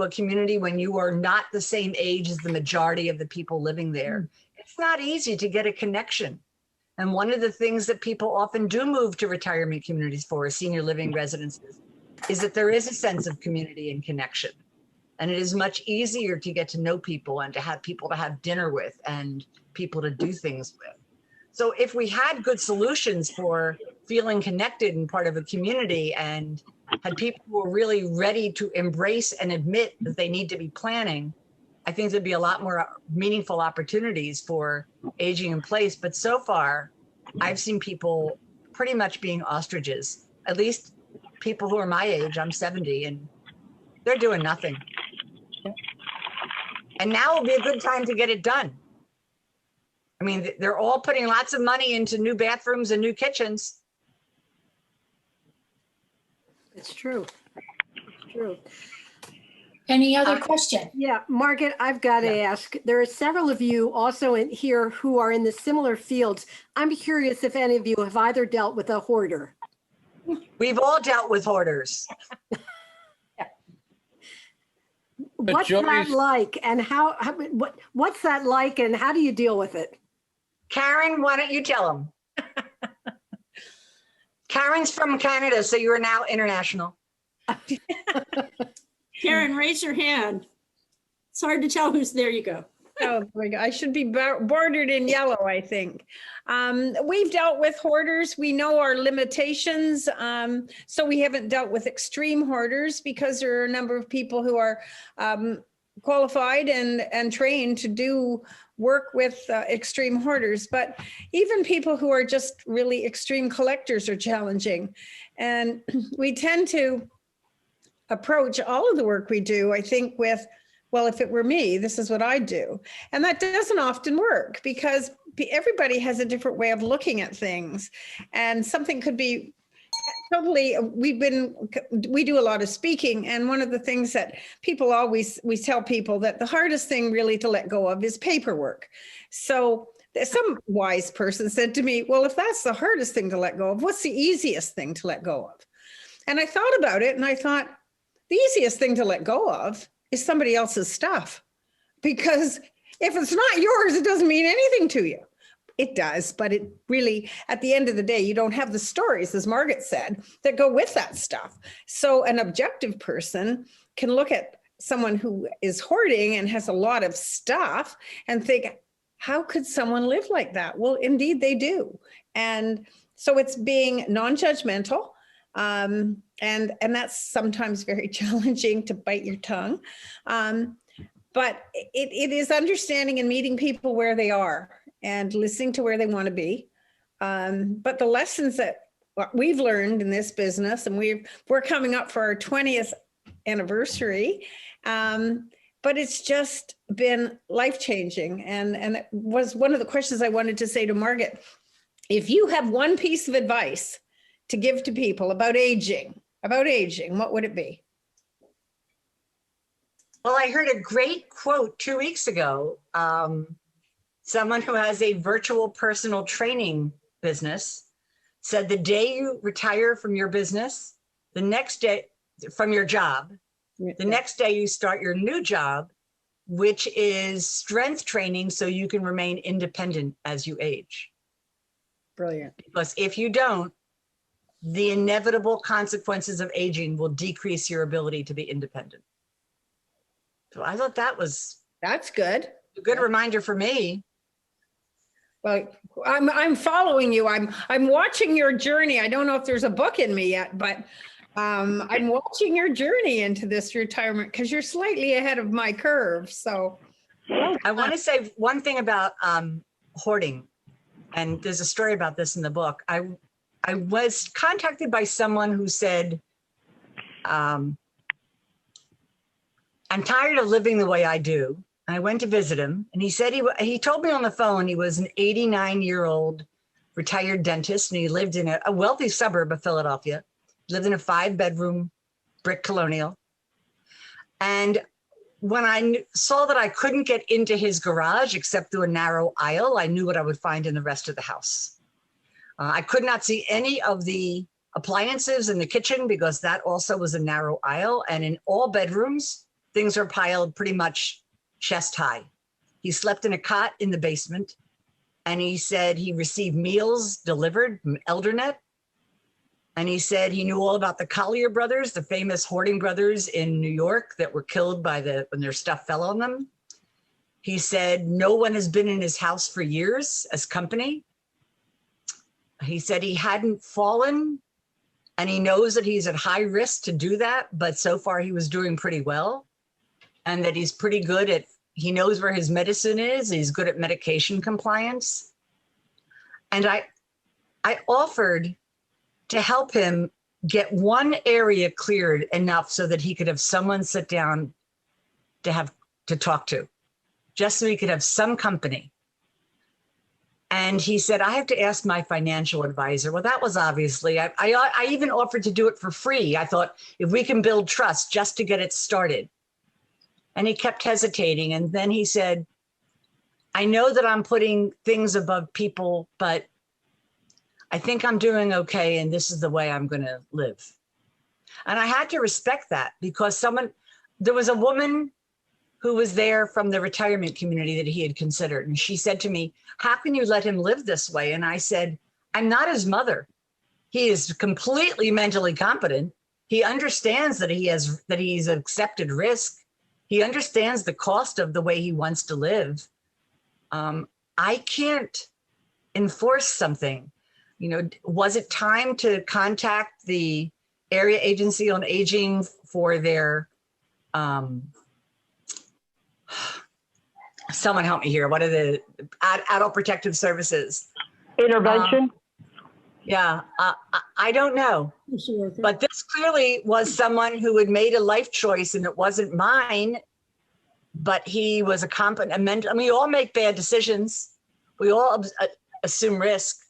a community when you are not the same age as the majority of the people living there. It's not easy to get a connection. And one of the things that people often do move to retirement communities for, senior living residences, is that there is a sense of community and connection. And it is much easier to get to know people and to have people to have dinner with and people to do things with. So if we had good solutions for feeling connected and part of a community, and had people who were really ready to embrace and admit that they need to be planning, I think there'd be a lot more meaningful opportunities for aging in place. But so far, I've seen people pretty much being ostriches, at least people who are my age. I'm 70, and they're doing nothing. And now will be a good time to get it done. I mean, they're all putting lots of money into new bathrooms and new kitchens. It's true. It's true. Any other question? Yeah, Margit, I've got to ask, there are several of you also in here who are in the similar fields. I'm curious if any of you have either dealt with a hoarder. We've all dealt with hoarders. What's that like, and what's that like, and how do you deal with it? Karen, why don't you tell them? Karen's from Canada, so you are now international. Karen, raise your hand. It's hard to tell who's there. You go. Oh my God, I should be bordered in yellow, I think. We've dealt with hoarders. We know our limitations. So we haven't dealt with extreme hoarders because there are a number of people who are qualified and trained to do work with extreme hoarders. But even people who are just really extreme collectors are challenging. And we tend to approach all of the work we do, I think, with, well, if it were me, this is what I'd do. And that doesn't often work because everybody has a different way of looking at things. And something could be totally, we do a lot of speaking. And one of the things that people always, we tell people that the hardest thing really to let go of is paperwork. So some wise person said to me, well, if that's the hardest thing to let go of, what's the easiest thing to let go of? And I thought about it and I thought, the easiest thing to let go of is somebody else's stuff. Because if it's not yours, it doesn't mean anything to you. It does, but it really, at the end of the day, you don't have the stories, as Margit said, that go with that stuff. So an objective person can look at someone who is hoarding and has a lot of stuff and think, how could someone live like that? Well, indeed they do. And so it's being non-judgmental. And that's sometimes very challenging to bite your tongue. But it is understanding and meeting people where they are and listening to where they want to be. But the lessons that we've learned in this business, and we're coming up for our 20th anniversary, but it's just been life-changing. And it was one of the questions I wanted to say to Margit. If you have one piece of advice to give to people about aging, what would it be? Well, I heard a great quote 2 weeks ago. Someone who has a virtual personal training business said the day you retire from your business, the next day from your job, the next day you start your new job, which is strength training so you can remain independent as you age. Brilliant. Because if you don't, the inevitable consequences of aging will decrease your ability to be independent. So I thought that's good. A good reminder for me. Well, I'm following you. I'm watching your journey. I don't know if there's a book in me yet, but I'm watching your journey into this retirement because you're slightly ahead of my curve. So I want to say one thing about hoarding, and there's a story about this in the book. I was contacted by someone who said, I'm tired of living the way I do. I went to visit him and he said, he told me on the phone, he was an 89-year-old retired dentist and he lived in a wealthy suburb of Philadelphia, lived in a 5-bedroom brick colonial. And when I saw that I couldn't get into his garage except through a narrow aisle, I knew what I would find in the rest of the house. I could not see any of the appliances in the kitchen because that also was a narrow aisle. And in all bedrooms, things are piled pretty much chest high. He slept in a cot in the basement. And he said he received meals delivered from Eldernet. And he said he knew all about the Collier brothers, the famous hoarding brothers in New York that were killed when their stuff fell on them. He said no one has been in his house for years as company. He said he hadn't fallen and he knows that he's at high risk to do that, but so far he was doing pretty well and that he's pretty good at, he knows where his medicine is. He's good at medication compliance. And I offered to help him get one area cleared enough so that he could have someone sit down to talk to, just so he could have some company. And he said, I have to ask my financial advisor. Well, that was obviously, I even offered to do it for free. I thought if we can build trust just to get it started. And he kept hesitating. And then he said, I know that I'm putting things above people, but I think I'm doing okay. And this is the way I'm going to live. And I had to respect that because there was a woman who was there from the retirement community that he had considered. And she said to me, how can you let him live this way? And I said, I'm not his mother. He is completely mentally competent. He understands that he's accepted risk. He understands the cost of the way he wants to live. I can't enforce something. Was it time to contact the Area Agency on Aging for their, someone help me here. What are the adult protective services? Intervention? Yeah, I don't know. But this clearly was someone who had made a life choice and it wasn't mine, but he was a competent, we all make bad decisions. We all assume risk.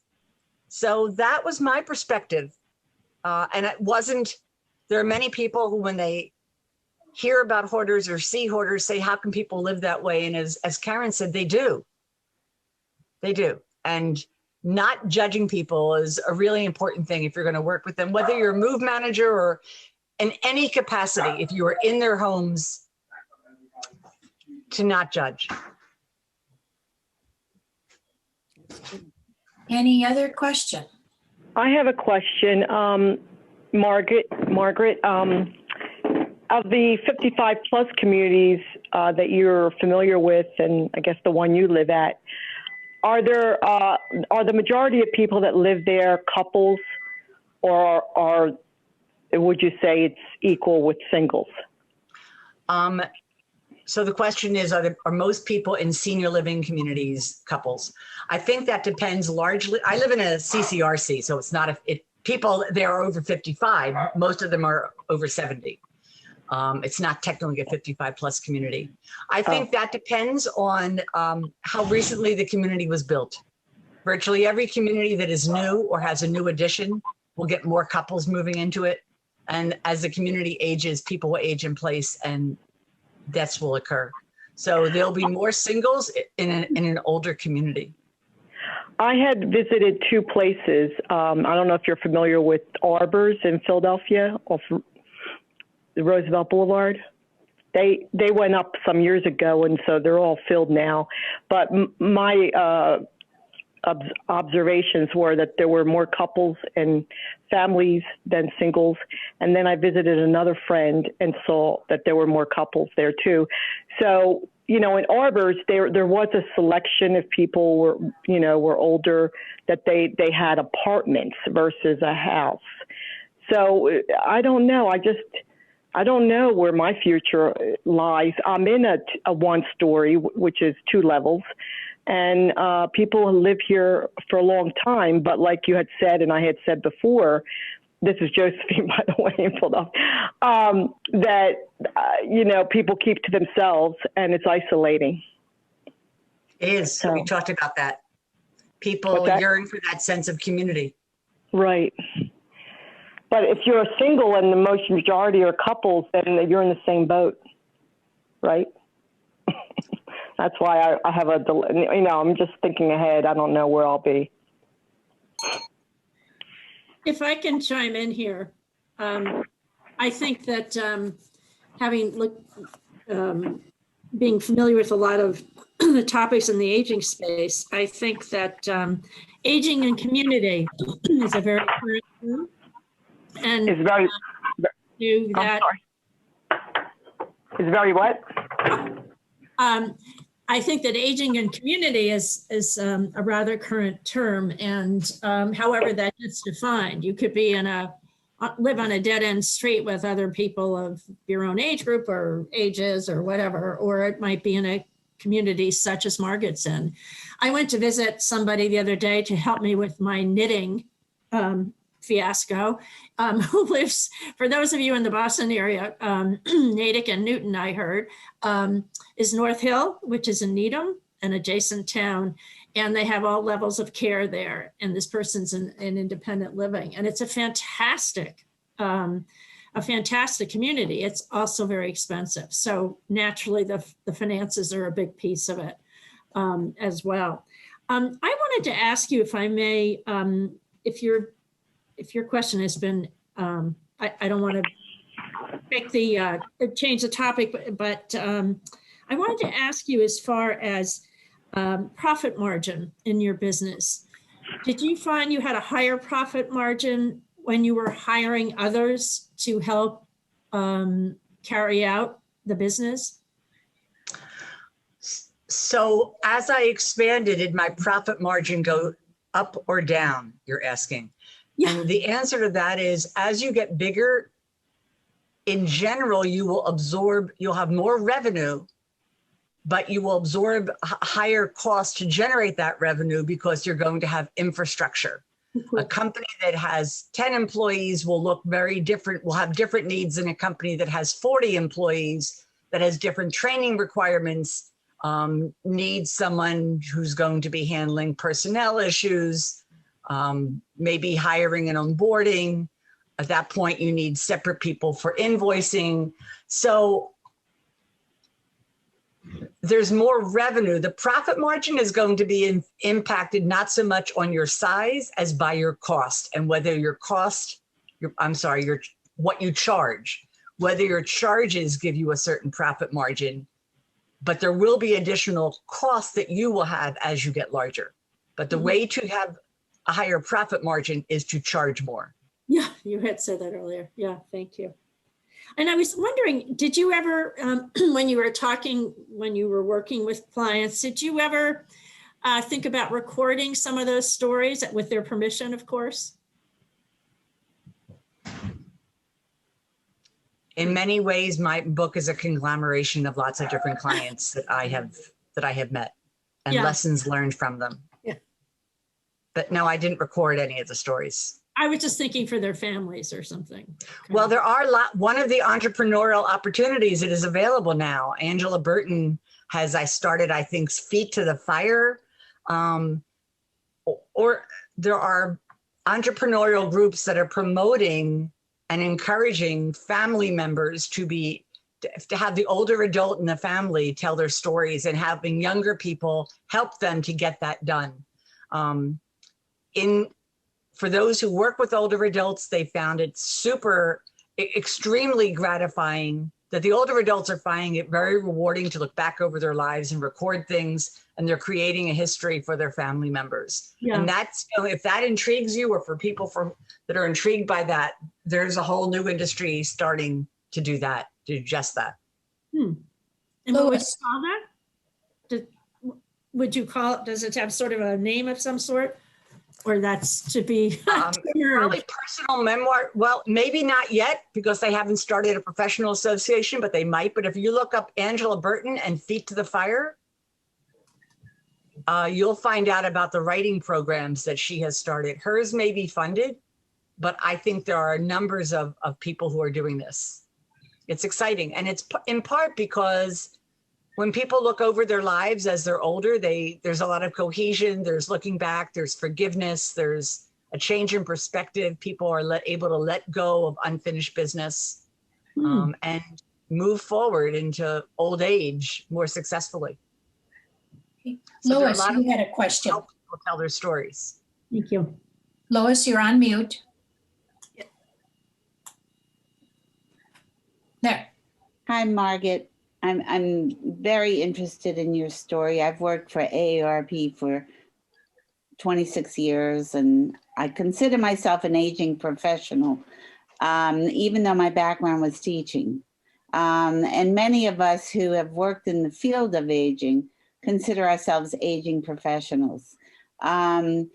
So that was my perspective. And it wasn't, there are many people who, when they hear about hoarders or see hoarders, say, how can people live that way? And as Karen said, they do. They do. And not judging people is a really important thing if you're going to work with them, whether you're a move manager or in any capacity, if you are in their homes, to not judge. Any other question? I have a question. Margaret, of the 55 plus communities that you're familiar with, and I guess the one you live at, are the majority of people that live there couples, or would you say it's equal with singles? So the question is, are most people in senior living communities couples? I think that depends largely. I live in a CCRC, so it's not people there are over 55. Most of them are over 70. It's not technically a 55 plus community. I think that depends on how recently the community was built. Virtually every community that is new or has a new addition will get more couples moving into it. And as the community ages, people will age in place and deaths will occur. So there'll be more singles in an older community. I had visited two places. I don't know if you're familiar with Arbors in Philadelphia off the Roosevelt Boulevard. They went up some years ago, and so they're all filled now. But my observations were that there were more couples and families than singles. And then I visited another friend and saw that there were more couples there too. So, in Arbors, there was a selection if people were older, that they had apartments versus a house. So I don't know. I don't know where my future lies. I'm in a one-story, which is 2 levels. And people live here for a long time, but like you had said, and I had said before, this is Josephine, by the way, in Philadelphia, that, people keep to themselves and it's isolating. It is. So, we talked about that. People yearn for that sense of community. Right. But if you're a single and the most majority are couples, then you're in the same boat, right? That's why I have I'm just thinking ahead. I don't know where I'll be. If I can chime in here, I think that being familiar with a lot of the topics in the aging space, I think that aging in community is a very current term. And it's very, do that. It's very what? I think that aging in community is a rather current term, and however that gets defined, you could be live on a dead end street with other people of your own age group or ages or whatever, or it might be in a community such as Margit's in. I went to visit somebody the other day to help me with my knitting fiasco, who lives, for those of you in the Boston area, Natick and Newton, I heard, is North Hill, which is in Needham, an adjacent town, and they have all levels of care there. And this person's in independent living, and it's a fantastic a fantastic community, it's also very expensive. So naturally, the finances are a big piece of it as well. I wanted to ask you, if I may, if your question has been, I don't want to make change the topic, but I wanted to ask you, as far as profit margin in your business, did you find you had a higher profit margin when you were hiring others to help carry out the business? So as I expanded, did my profit margin go up or down, you're asking? Yeah. And the answer to that is, as you get bigger, in general, you'll have more revenue, but you will absorb higher costs to generate that revenue because you're going to have infrastructure. A company that has 10 employees will look very different, will have different needs than a company that has 40 employees, that has different training requirements, needs someone who's going to be handling personnel issues, maybe hiring and onboarding. At that point, you need separate people for invoicing. So there's more revenue. The profit margin is going to be impacted not so much on your size as by your cost, and whether your cost, what you charge, whether your charges give you a certain profit margin, but there will be additional costs that you will have as you get larger. But the way to have a higher profit margin is to charge more. Yeah, you had said that earlier. Yeah, thank you. And I was wondering, did you ever, when you were working with clients, did you ever think about recording some of those stories with their permission, of course? In many ways, my book is a conglomeration of lots of different clients that I have met and lessons learned from them. Yeah. But no, I didn't record any of the stories. I was just thinking for their families or something. Well, there are one of the entrepreneurial opportunities that is available now. Angela Burton has, I think, Feet to the Fire. Or there are entrepreneurial groups that are promoting and encouraging family members to have the older adult in the family tell their stories, and having younger people help them to get that done. For those who work with older adults, they found it extremely gratifying that the older adults are finding it very rewarding to look back over their lives and record things, and they're creating a history for their family members. Yeah. And that's, if that intrigues you, or for people that are intrigued by that, there's a whole new industry starting to do just that. And what would you call that? Would you call it, does it have sort of a name of some sort? Or that's to be probably personal memoir. Well, maybe not yet, because they haven't started a professional association, but they might. But if you look up Angela Burton and Feet to the Fire, you'll find out about the writing programs that she has started. Hers may be funded, but I think there are numbers of people who are doing this. It's exciting. And it's in part because when people look over their lives as they're older, there's a lot of cohesion, there's looking back, there's forgiveness, there's a change in perspective. People are able to let go of unfinished business and move forward into old age more successfully. So Lois, you had a question. People tell their stories. Thank you. Lois, you're on mute. There. Hi, Margit. I'm very interested in your story. I've worked for AARP for 26 years, and I consider myself an aging professional, even though my background was teaching. And many of us who have worked in the field of aging consider ourselves aging professionals. And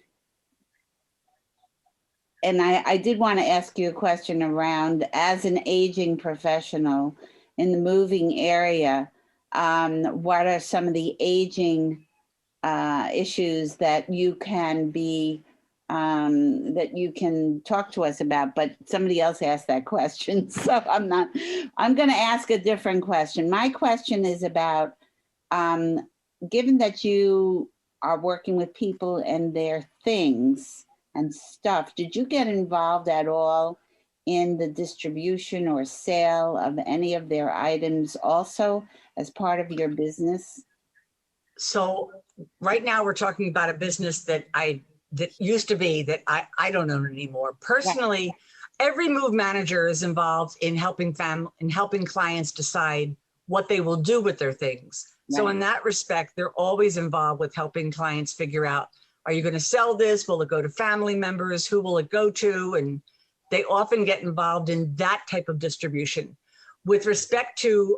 I did want to ask you a question around, as an aging professional in the moving area, what are some of the aging issues that you can talk to us about? But somebody else asked that question, so I'm going to ask a different question. My question is about, given that you are working with people and their things and stuff, did you get involved at all in the distribution or sale of any of their items also as part of your business? So right now we're talking about a business that used to be that I don't own anymore. Personally, every move manager is involved in helping clients decide what they will do with their things. So in that respect, they're always involved with helping clients figure out, are you going to sell this? Will it go to family members? Who will it go to? And they often get involved in that type of distribution. With respect to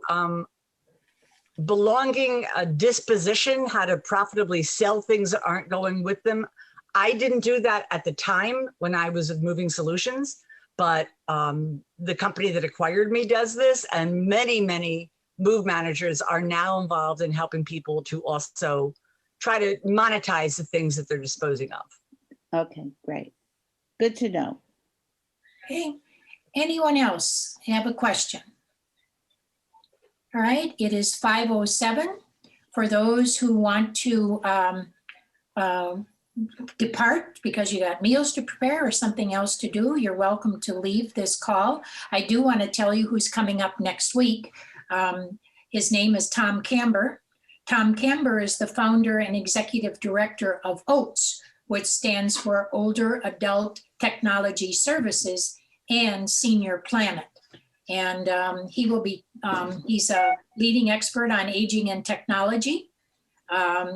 belonging a disposition, how to profitably sell things that aren't going with them, I didn't do that at the time when I was with Moving Solutions, but the company that acquired me does this, and many, many move managers are now involved in helping people to also try to monetize the things that they're disposing of. Okay, great. Good to know. Okay, anyone else have a question? All right, it is 5:07. For those who want to depart because you got meals to prepare or something else to do, you're welcome to leave this call. I do want to tell you who's coming up next week. His name is Tom Camber. Tom Camber is the founder and executive director of OATS, which stands for Older Adult Technology Services and Senior Planet. And he will be, he's a leading expert on aging and technology.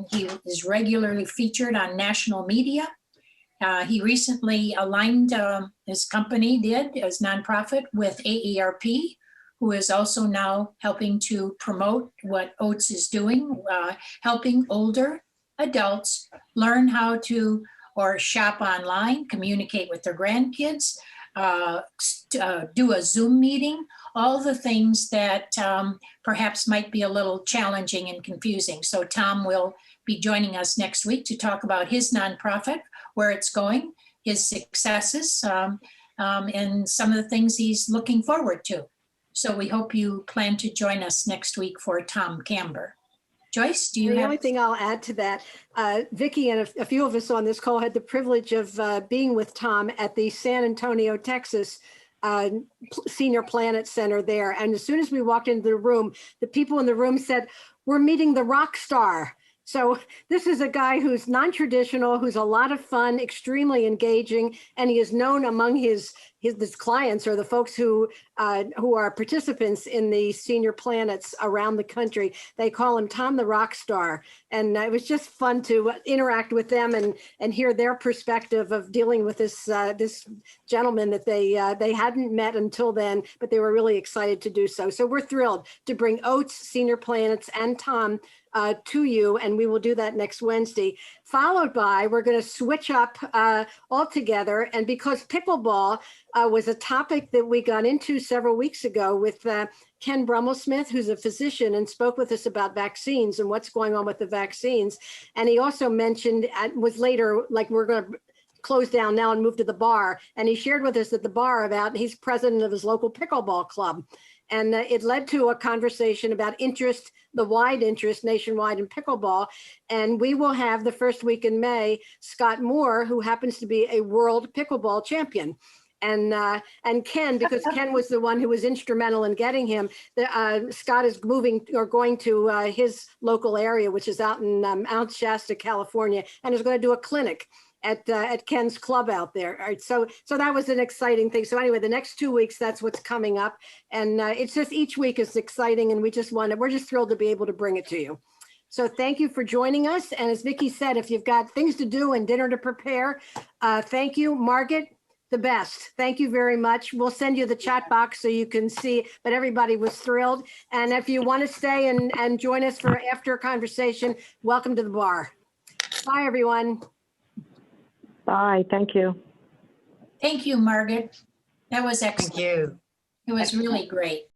He is regularly featured on national media. He recently aligned, his company did, as nonprofit, with AARP, who is also now helping to promote what OATS is doing, helping older adults learn how to or shop online, communicate with their grandkids, do a Zoom meeting, all the things that perhaps might be a little challenging and confusing. So Tom will be joining us next week to talk about his nonprofit, where it's going, his successes, and some of the things he's looking forward to. So we hope you plan to join us next week for Tom Camber. Joyce, do you have? The only thing I'll add to that, Vicki and a few of us on this call had the privilege of being with Tom at the San Antonio, Texas Senior Planet Center there. And as soon as we walked into the room, the people in the room said, "We're meeting the rock star." So this is a guy who's non-traditional, who's a lot of fun, extremely engaging, and he is known among his clients or the folks who are participants in the senior planets around the country. They call him Tom the Rock Star. And it was just fun to interact with them and hear their perspective of dealing with this gentleman that they hadn't met until then, but they were really excited to do so. So we're thrilled to bring OATS, Senior Planets, and Tom to you, and we will do that next Wednesday. Followed by, we're going to switch up altogether, and because pickleball was a topic that we got into several weeks ago with Ken Brummelsmith, who's a physician and spoke with us about vaccines and what's going on with the vaccines. And he also mentioned, was later, like, we're going to close down now and move to the bar. And he shared with us at the bar about, he's president of his local pickleball club. And it led to a conversation about interest, the wide interest nationwide in pickleball. And we will have the first week in May, Scott Moore, who happens to be a world pickleball champion. And Ken, because Ken was the one who was instrumental in getting him, Scott is moving or going to his local area, which is out in Mount Shasta, California, and is going to do a clinic at Ken's club out there. All right, so that was an exciting thing. So anyway, the next 2 weeks, that's what's coming up. And it's just each week is exciting, and we're just thrilled to be able to bring it to you. So thank you for joining us. And as Vicki said, if you've got things to do and dinner to prepare, thank you, Margit. The best. Thank you very much. We'll send you the chat box so you can see, but everybody was thrilled. And if you want to stay and join us for after conversation, welcome to the bar. Bye, everyone. Bye. Thank you. Thank you, Margit. That was excellent. Thank you. It was really great.